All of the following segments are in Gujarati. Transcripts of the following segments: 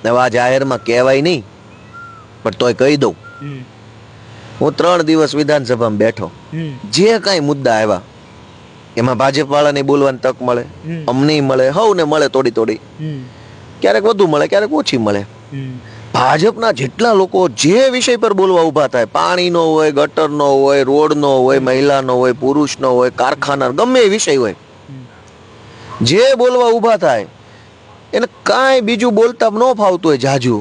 હવે આ જાહેરમાં કહેવાય નહીં, પણ તોય કહી દઉં. હું 3 દિવસ વિધાનસભામાં બેઠો, જે કાંઈ મુદ્દા આવ્યા એમાં ભાજપ વાળાને બોલવાની તક મળે, અમને મળે, હવને મળે, થોડી ક્યારેક વધુ મળે, ક્યારેક ઓછી મળે. ભાજપના જેટલા લોકો જે વિષય પર બોલવા ઊભા થાય, પાણીનો હોય, ગટરનો હોય, રોડનો હોય, મહિલાનો હોય, પુરુષનો હોય, કારખાના, ગમે એ વિષય હોય, જે બોલવા ઊભા થાય એને કાંઈ બીજું બોલતા ન ફાવતું હોય જાજુ.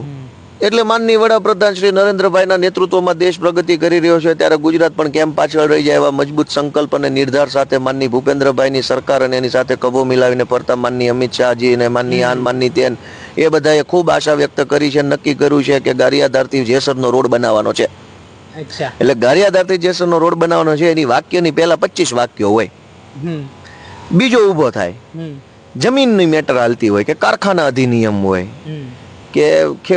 એટલે માનનીય વડાપ્રધાન શ્રી નરેન્દ્રભાઈના નેતૃત્વમાં દેશ પ્રગતિ કરી રહ્યો છે, ત્યારે ગુજરાત પણ કેમ પાછળ રહી જાય એવા મજબૂત સંકલ્પ અને નિર્ધાર સાથે માનનીય ભૂપેન્દ્રભાઈની સરકાર અને એની સાથે કબો મિલાવીને ફરતા માનનીય અમિત શાહજી અને માનનીય આન માનની તેન એ બધાએ ખૂબ આશા વ્યક્ત કરી છે, નક્કી કર્યું છે કે ગારિયાધારથી જેસરનો રોડ બનાવવાનો છે. એટલે ગારિયાધારથી જેસરનો રોડ બનાવવાનો છે, એની વાક્યની પહેલા 25 વાક્યો હોય. બીજો ઊભો થાય, જમીનની મેટર હાલતી હોય, કે કારખાના અધિનિયમ હોય, કે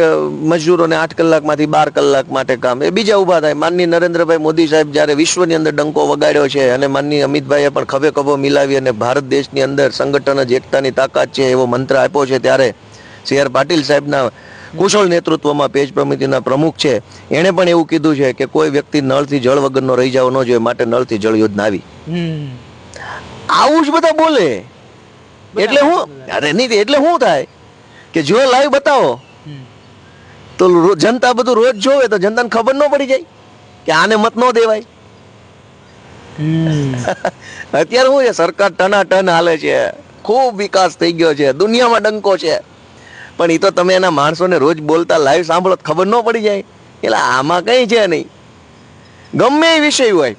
મજૂરોને 8 કલાકમાંથી 12 કલાક માટે કામ, એ બીજા ઊભા થાય. માનનીય નરેન્દ્રભાઈ મોદી સાહેબ જ્યારે વિશ્વની અંદર ડંકો વગાડ્યો છે અને માનનીય અમિતભાઈએ પણ ખભે ખભો મિલાવી અને ભારત દેશની અંદર સંગઠન જ એકતાની તાકાત છે એવો મંત્ર આપ્યો છે, ત્યારે CR પાટીલ સાહેબના કુશળ નેતૃત્વમાં પેજ સમિતિના પ્રમુખ છે, એણે પણ એવું કીધું છે કે કોઈ વ્યક્તિ નળથી જળ વગરનો રહી જવો ન જોઈએ, માટે નળથી જળ યોજના આવી. આવું જ બધા બોલે. એટલે હું અરે નહીં, એટલે શું થાય કે જો લાઈવ બતાવો તો જનતા બધું રોજ જોવે તો જનતાને ખબર ન પડી જાય કે આને મત ન દેવાય. અત્યારે શું છે, સરકાર ટનાટન હાલે છે, ખૂબ વિકાસ થઈ ગયો છે, દુનિયામાં ડંકો છે, પણ એ તો તમે એના માણસોને રોજ બોલતા લાઈવ સાંભળો ખબર ન પડી જાય. એટલે આમાં કઈ છે નહીં, ગમે એ વિષય હોય.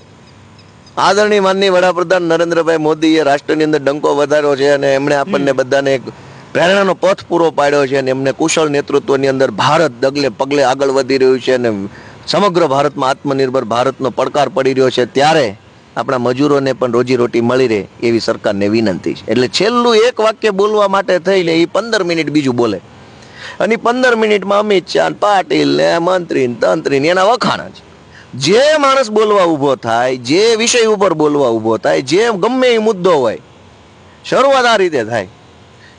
આદરણીય માનનીય વડાપ્રધાન નરેન્દ્રભાઈ મોદીએ રાષ્ટ્રની અંદર ડંકો વધાર્યો છે અને એમણે આપણને બધાને એક પ્રેરણાનો પથ પૂરો પાડ્યો છે અને એમને કુશળ નેતૃત્વની અંદર ભારત ડગલે પગલે આગળ વધી રહ્યું છે અને સમગ્ર ભારતમાં આત્મનિર્ભર ભારતનો પડકાર પડી રહ્યો છે. ત્યારે આપણા મજૂરોને પણ રોજીરોટી મળી રહે એવી સરકારને વિનંતી છે. એટલે છેલ્લું એક વાક્ય બોલવા માટે થઈને એ 15 મિનિટ બીજું બોલે, અને 15 મિનિટમાં અમિત શાહ, પાટીલ ને મંત્રી તંત્રી એના વખાણ છે. જે માણસ બોલવા ઊભો થાય, જે વિષય ઉપર બોલવા ઊભો થાય, જે ગમે એ મુદ્દો હોય, શરૂઆત આ રીતે થાય.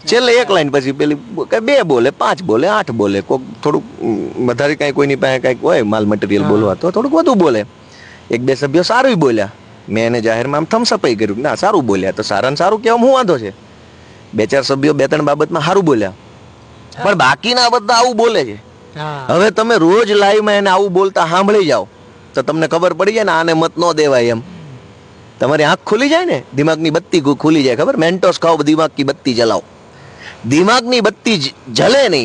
છેલ્લે એક લાઈન પછી પેલી 2 બોલે, 5 બોલે, 8 બોલે, કોઈક થોડુંક વધારે કાંઈ કોઈની પાસે કાંઈક હોય માલ મટીરિયલ બોલવા તો થોડુંક વધુ બોલે. 1-2 સભ્યો સારું બોલ્યા, મેં એને જાહેરમાં આમ થમ્સઅપ કર્યું, ના સારું બોલ્યા, તો સારાને સારું કહેવામાં શું વાંધો છે. 2-4 સભ્યો 2-3 બાબતમાં સારું બોલ્યા, પણ બાકીના બધા આવું બોલે છે. હવે તમે રોજ લાઈવમાં એને આવું બોલતા સાંભળી જાઓ તો તમને ખબર પડી જાય ને આને મત ન દેવાય એમ. તમારી આંખ ખુલી જાય ને, દિમાગની બત્તી ખુલી જાય. ખબર, મેન્ટોસ ખાઓ, દિમાગ કી બત્તી જલાઓ. દિમાગની બત્તી જલે નહીં.